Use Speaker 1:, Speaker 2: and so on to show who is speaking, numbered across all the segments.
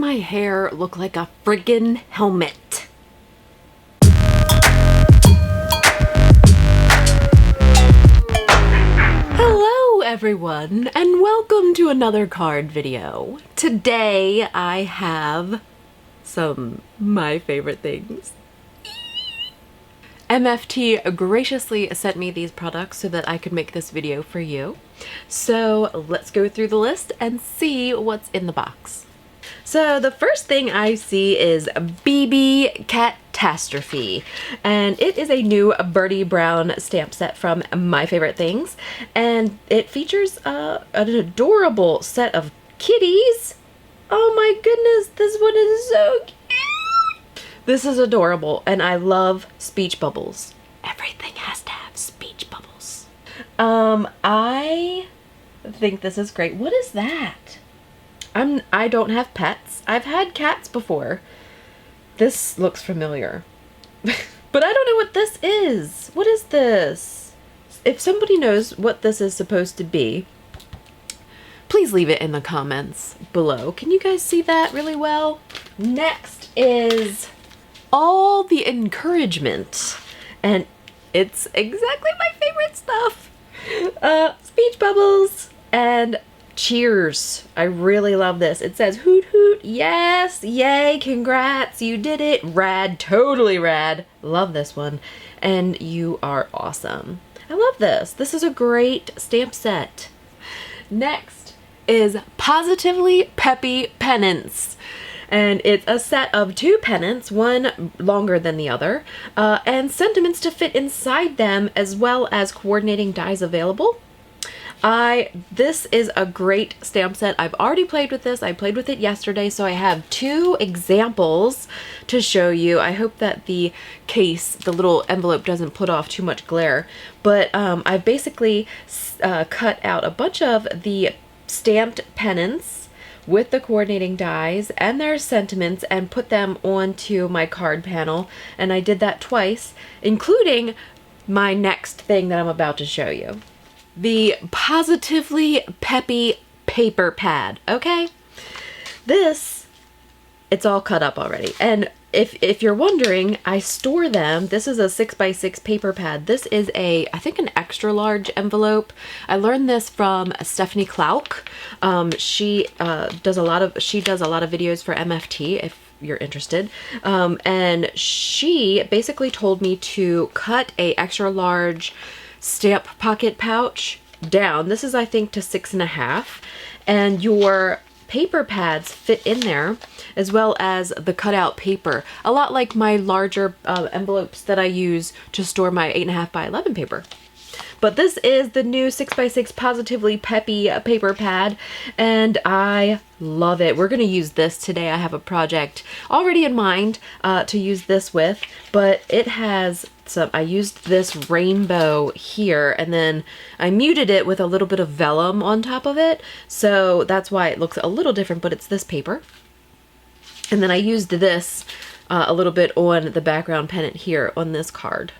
Speaker 1: my hair look like a friggin' helmet. Hello everyone, and welcome to another card video. Today I have some my favorite things. MFT graciously sent me these products so that I could make this video for you. So let's go through the list and see what's in the box. So the first thing I see is BB Cat-astrophe, and it is a new Birdie Brown stamp set from My Favorite Things, and it features an adorable set of kitties. Oh my goodness, this one is so cute. This is adorable, and I love speech bubbles. Everything has to have speech bubbles. I think this is great. What is that? I don't have pets. I've had cats before. This looks familiar. But I don't know what this is. What is this? If somebody knows what this is supposed to be, please leave it in the comments below. Can you guys see that really well? Next is all the encouragement, and it's exactly my favorite stuff. Speech bubbles and cheers. I really love this. It says hoot hoot, yes, yay, congrats, you did it, rad, totally rad. Love this one, and you are awesome. I love this. This is a great stamp set. Next is Positively Peppy Pennants. And it's a set of 2 pennants, one longer than the other, and sentiments to fit inside them, as well as coordinating dies available. This is a great stamp set. I've already played with this. I played with it yesterday, so I have 2 examples to show you. I hope that the case, the little envelope, doesn't put off too much glare. But I've basically cut out a bunch of the stamped pennants with the coordinating dies and their sentiments and put them onto my card panel, and I did that twice, including my next thing that I'm about to show you. The Positively Peppy paper pad, okay? This, it's all cut up already, and if you're wondering, I store them. This is a 6x6 paper pad. This is I think an extra large envelope. I learned this from Stephanie Klauk. She does a lot of videos for MFT if you're interested. And she basically told me to cut a extra large stamp pocket pouch down. This is, I think, to 6.5, and your paper pads fit in there, as well as the cutout paper, a lot like my larger envelopes that I use to store my 8.5 by 11 paper. But this is the new 6x6 Positively Peppy paper pad, and I love it. We're going to use this today. I have a project already in mind to use this with, but it has some, I used this rainbow here, and then I muted it with a little bit of vellum on top of it, so that's why it looks a little different, but it's this paper. And then I used this a little bit on the background pennant here on this card.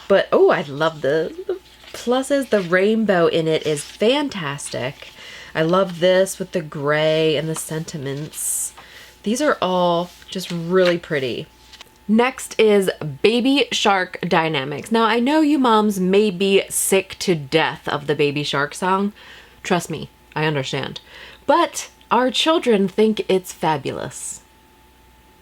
Speaker 1: But oh, I love the pluses. The rainbow in it is fantastic. I love this with the gray and the sentiments. These are all just really pretty. Next is Baby Shark Die-namics. Now, I know you moms may be sick to death of the Baby Shark song. Trust me, I understand. But our children think it's fabulous.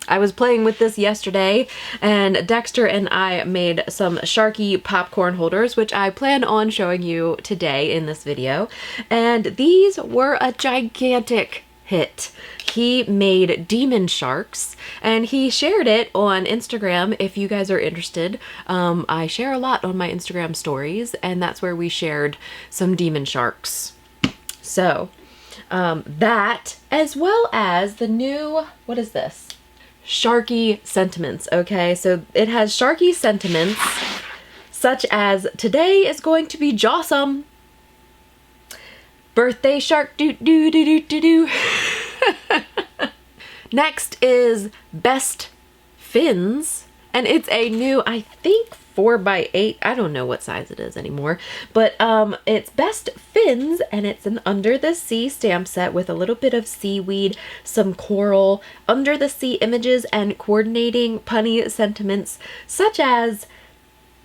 Speaker 1: I was playing with this yesterday, and Dexter and I made some Sharky popcorn holders, which I plan on showing you today in this video. And these were a gigantic hit. He made demon sharks, and he shared it on Instagram if you guys are interested. I share a lot on my Instagram stories, and that's where we shared some demon sharks. So that, as well as the new, what is this? Sharky sentiments. Okay, so it has Sharky sentiments such as today is going to be jawsome, birthday shark, doo doo doo doo doo doo. Next is best fins, And it's a new, I think, 4x8. I don't know what size it is anymore, but it's Best Fins, and it's an under the sea stamp set with a little bit of seaweed, some coral, under the sea images, and coordinating punny sentiments such as,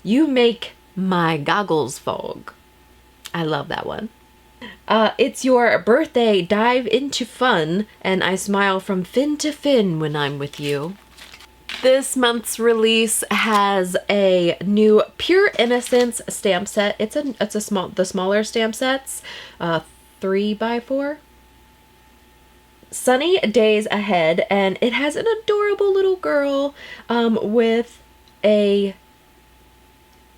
Speaker 1: "You make my goggles fog." I love that one. It's your birthday, dive into fun, and I smile from fin to fin when I'm with you. This month's release has a new Pure Innocence stamp set. It's the smaller stamp sets, 3x4. Sunny Days Ahead, and it has an adorable little girl with a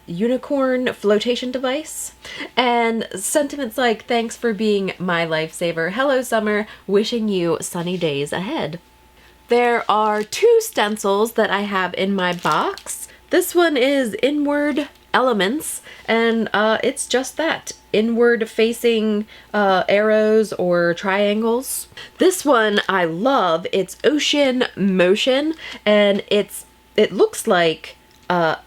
Speaker 1: unicorn flotation device and sentiments like, "Thanks for being my lifesaver. Hello summer, wishing you sunny days ahead." There are 2 stencils that I have in my box. This one is Inward Elements, and it's just that, inward facing arrows or triangles. This one I love. It's Ocean Motion, and it looks like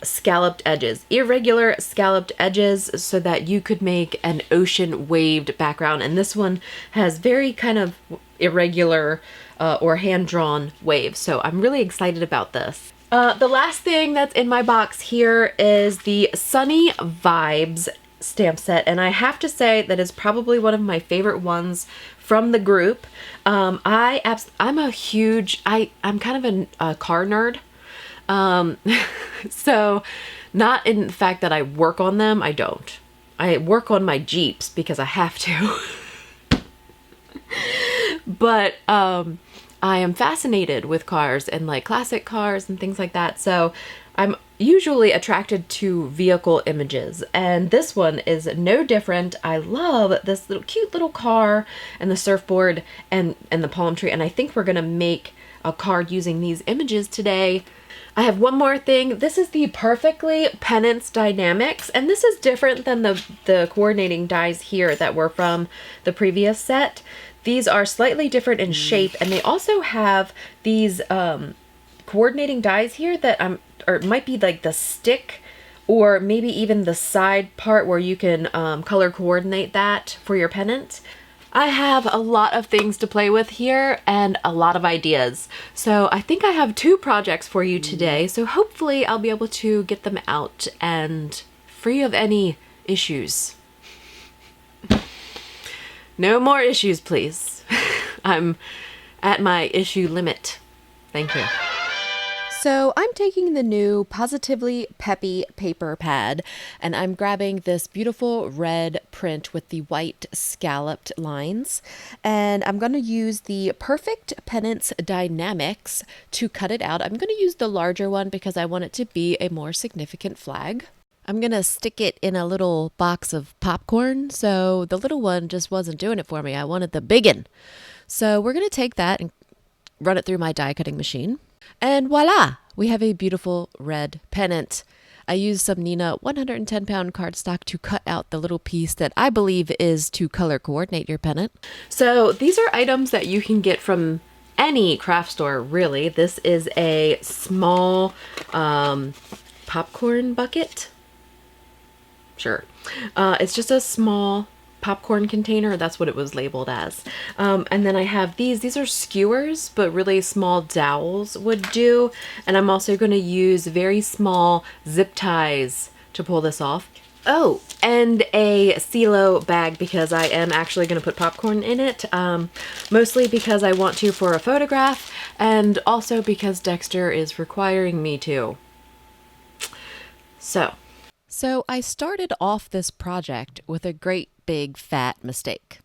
Speaker 1: scalloped edges, irregular scalloped edges, so that you could make an ocean waved background. And this one has very kind of irregular or hand-drawn waves. So I'm really excited about this. The last thing that's in my box here is the Sunny Vibes stamp set, and I have to say that is probably one of my favorite ones from the group. I'm kind of a car nerd. So not in the fact that I work on them, I don't. I work on my Jeeps because I have to. But I am fascinated with cars and like classic cars and things like that. So I'm usually attracted to vehicle images, and this one is no different. I love this little cute little car and the surfboard and the palm tree, and I think we're gonna make a card using these images today. I have one more thing. This is the Perfectly Pennants Die-namics, and this is different than the coordinating dies here that were from the previous set. These are slightly different in shape, and they also have these coordinating dies here that or it might be like the stick, or maybe even the side part where you can color coordinate that for your pennant. I have a lot of things to play with here and a lot of ideas. So I think I have 2 projects for you today. So hopefully I'll be able to get them out and free of any issues. No more issues, please. I'm at my issue limit. Thank you. So I'm taking the new Positively Peppy paper pad, and I'm grabbing this beautiful red print with the white scalloped lines, and I'm going to use the Perfect Pennants Die-namics to cut it out. I'm going to use the larger one because I want it to be a more significant flag. I'm going to stick it in a little box of popcorn, so the little one just wasn't doing it for me. I wanted the big one. So we're going to take that and run it through my die cutting machine. And voila, we have a beautiful red pennant. I used some Neenah 110-pound cardstock to cut out the little piece that I believe is to color coordinate your pennant. So these are items that you can get from any craft store, really. This is a small popcorn bucket. Sure. It's just a small popcorn container. That's what it was labeled as. And then I have these are skewers, but really small dowels would do. And I'm also going to use very small zip ties to pull this off. Oh, and a CeeLo bag because I am actually going to put popcorn in it. Mostly because I want to for a photograph, and also because Dexter is requiring me to. So I started off this project with a great big fat mistake.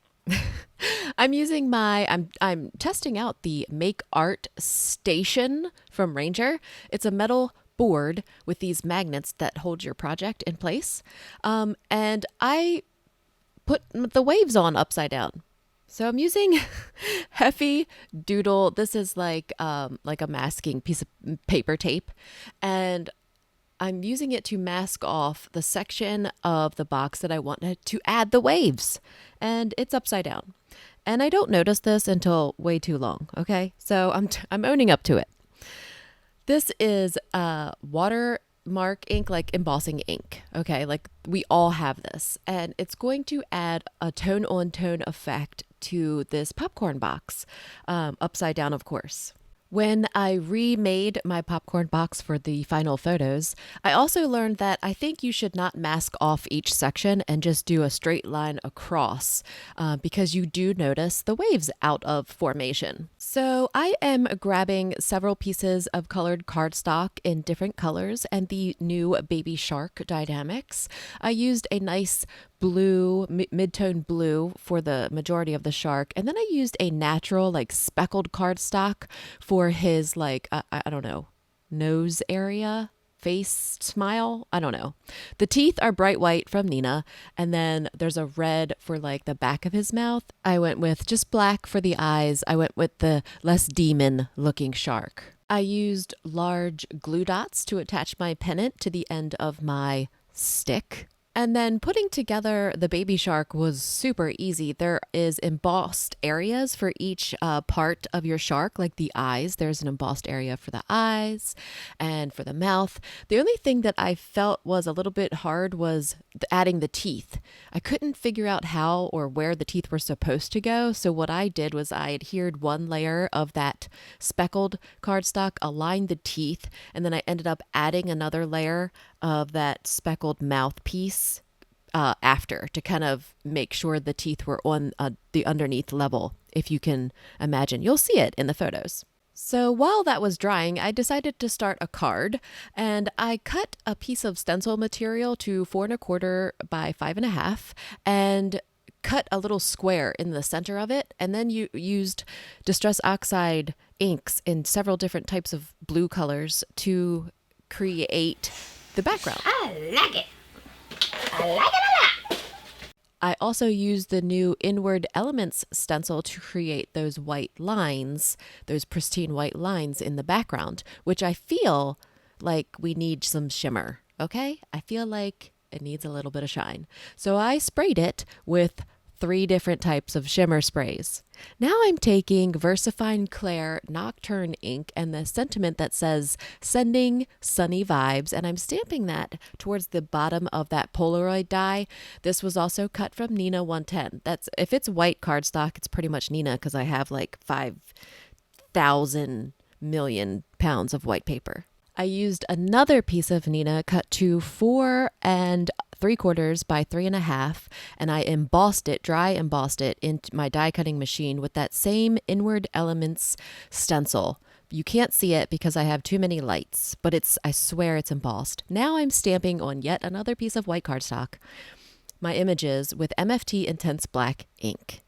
Speaker 1: I'm testing out the Make Art Station from Ranger. It's a metal board with these magnets that hold your project in place. And I put the waves on upside down. So I'm using Heffy Doodle. This is like a masking piece of paper tape, and I'm using it to mask off the section of the box that I want to add the waves, and it's upside down. And I don't notice this until way too long, okay? So I'm owning up to it. This is watermark ink, like embossing ink. Okay, like we all have this, and it's going to add a tone on tone effect to this popcorn box, upside down, of course. When I remade my popcorn box for the final photos, I also learned that I think you should not mask off each section and just do a straight line across, because you do notice the waves out of formation. So I am grabbing several pieces of colored cardstock in different colors and the new Baby Shark Die-namics. I used a nice blue, mid-tone blue for the majority of the shark, and then I used a natural, like, speckled cardstock for his, like, I don't know, nose area, face, smile, I don't know. The teeth are bright white from Neenah, and then there's a red for, like, the back of his mouth. I went with just black for the eyes. I went with the less demon looking shark. I used large glue dots to attach my pennant to the end of my stick. And then putting together the baby shark was super easy. There is embossed areas for each part of your shark, like the eyes. There's an embossed area for the eyes and for the mouth. The only thing that I felt was a little bit hard was adding the teeth. I couldn't figure out how or where the teeth were supposed to go. So what I did was I adhered one layer of that speckled cardstock, aligned the teeth, and then I ended up adding another layer of that speckled mouthpiece after, to kind of make sure the teeth were on the underneath level. If you can imagine, you'll see it in the photos. So while that was drying, I decided to start a card, and I cut a piece of stencil material to 4¼ by 5½, and cut a little square in the center of it, and then you used Distress Oxide inks in several different types of blue colors to create the background.
Speaker 2: I like it. I like it a lot.
Speaker 1: I also used the new Inward Elements stencil to create those white lines, those pristine white lines in the background, which I feel like we need some shimmer, okay? I feel like it needs a little bit of shine. So I sprayed it with 3 different types of shimmer sprays. Now I'm taking VersaFine Clair Nocturne ink and the sentiment that says sending sunny vibes, and I'm stamping that towards the bottom of that Polaroid die. This was also cut from Neenah 110. That's, if it's white cardstock, it's pretty much Neenah, because I have like 5,000 million pounds of white paper. I used another piece of Neenah cut to 4¾ by 3½, and I embossed it, dry embossed it into my die cutting machine with that same Inward Elements stencil. You can't see it because I have too many lights, but I swear it's embossed. Now I'm stamping on yet another piece of white cardstock my images with MFT Intense Black ink.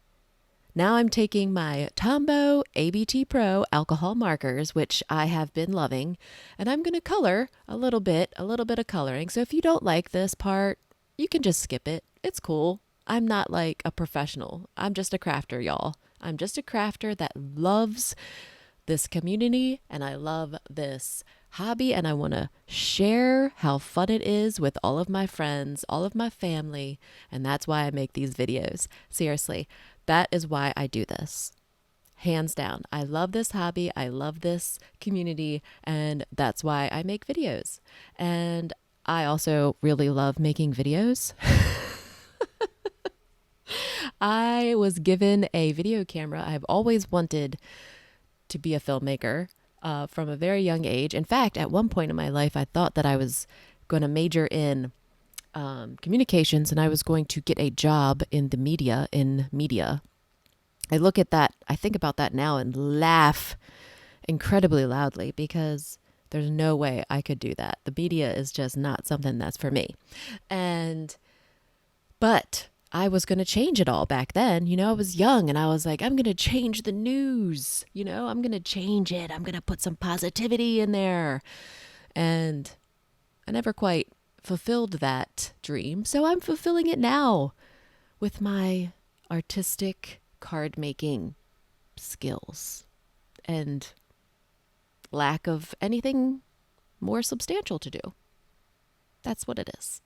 Speaker 1: Now I'm taking my Tombow ABT Pro alcohol markers, which I have been loving, and I'm going to color a little bit of coloring. So if you don't like this part, you can just skip it. It's cool. I'm not like a professional. I'm just a crafter, y'all. I'm just a crafter that loves this community, and I love this hobby, and I want to share how fun it is with all of my friends, all of my family, and that's why I make these videos. Seriously. That is why I do this. Hands down. I love this hobby. I love this community. And that's why I make videos. And I also really love making videos. I was given a video camera. I've always wanted to be a filmmaker from a very young age. In fact, at one point in my life, I thought that I was going to major in communications, and I was going to get a job in the media, I look at that, I think about that now and laugh incredibly loudly, because there's no way I could do that. The media is just not something that's for me. But I was going to change it all back then. You know, I was young, and I was like, I'm going to change the news. You know, I'm going to change it. I'm going to put some positivity in there. And I never quite fulfilled that dream, so I'm fulfilling it now with my artistic card making skills and lack of anything more substantial to do. That's what it is.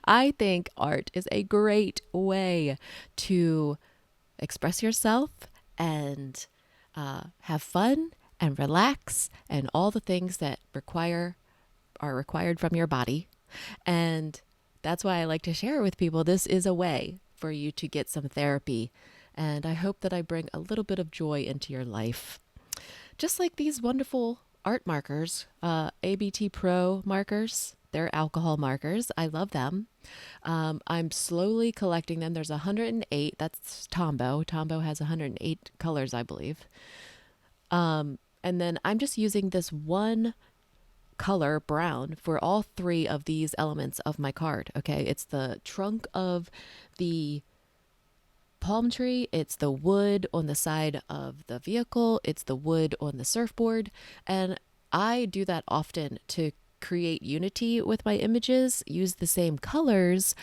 Speaker 1: I think art is a great way to express yourself and have fun and relax and all the things that are required from your body. And that's why I like to share with people. This is a way for you to get some therapy. And I hope that I bring a little bit of joy into your life. Just like these wonderful art markers, ABT Pro markers. They're alcohol markers. I love them. I'm slowly collecting them. There's 108. That's Tombow. Tombow has 108 colors, I believe. And then I'm just using this one color, brown, for all three of these elements of my card. Okay, it's the trunk of the palm tree, it's the wood on the side of the vehicle, it's the wood on the surfboard, and I do that often to create unity with my images, use the same colors,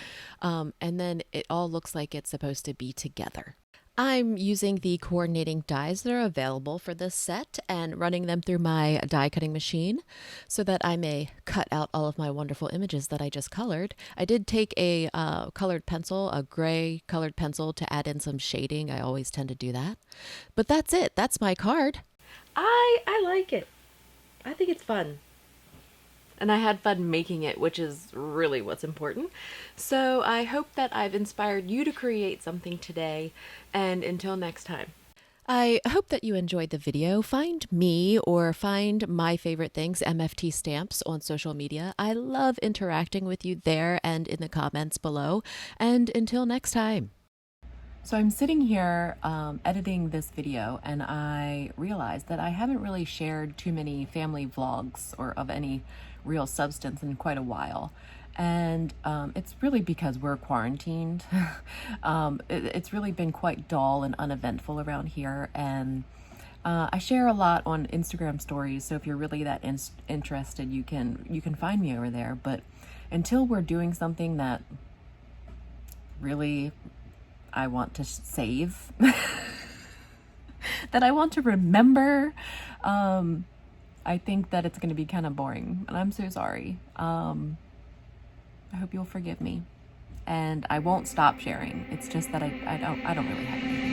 Speaker 1: and then it all looks like it's supposed to be together. I'm using the coordinating dies that are available for this set and running them through my die cutting machine so that I may cut out all of my wonderful images that I just colored. I did take a colored pencil, a gray colored pencil, to add in some shading. I always tend to do that. But that's it. That's my card. I like it. I think it's fun. And I had fun making it, which is really what's important. So I hope that I've inspired you to create something today. And until next time. I hope that you enjoyed the video. Find me or find my favorite things, MFT Stamps, on social media. I love interacting with you there and in the comments below. And until next time. So I'm sitting here editing this video, and I realized that I haven't really shared too many family vlogs or of any real substance in quite a while. And it's really because we're quarantined. It's really been quite dull and uneventful around here. And I share a lot on Instagram stories, so if you're really that interested, you can find me over there. But until we're doing something that really I want to save, that I want to remember, I think that it's going to be kind of boring, and I'm so sorry. I hope you'll forgive me, and I won't stop sharing. It's just that I don't really have anything.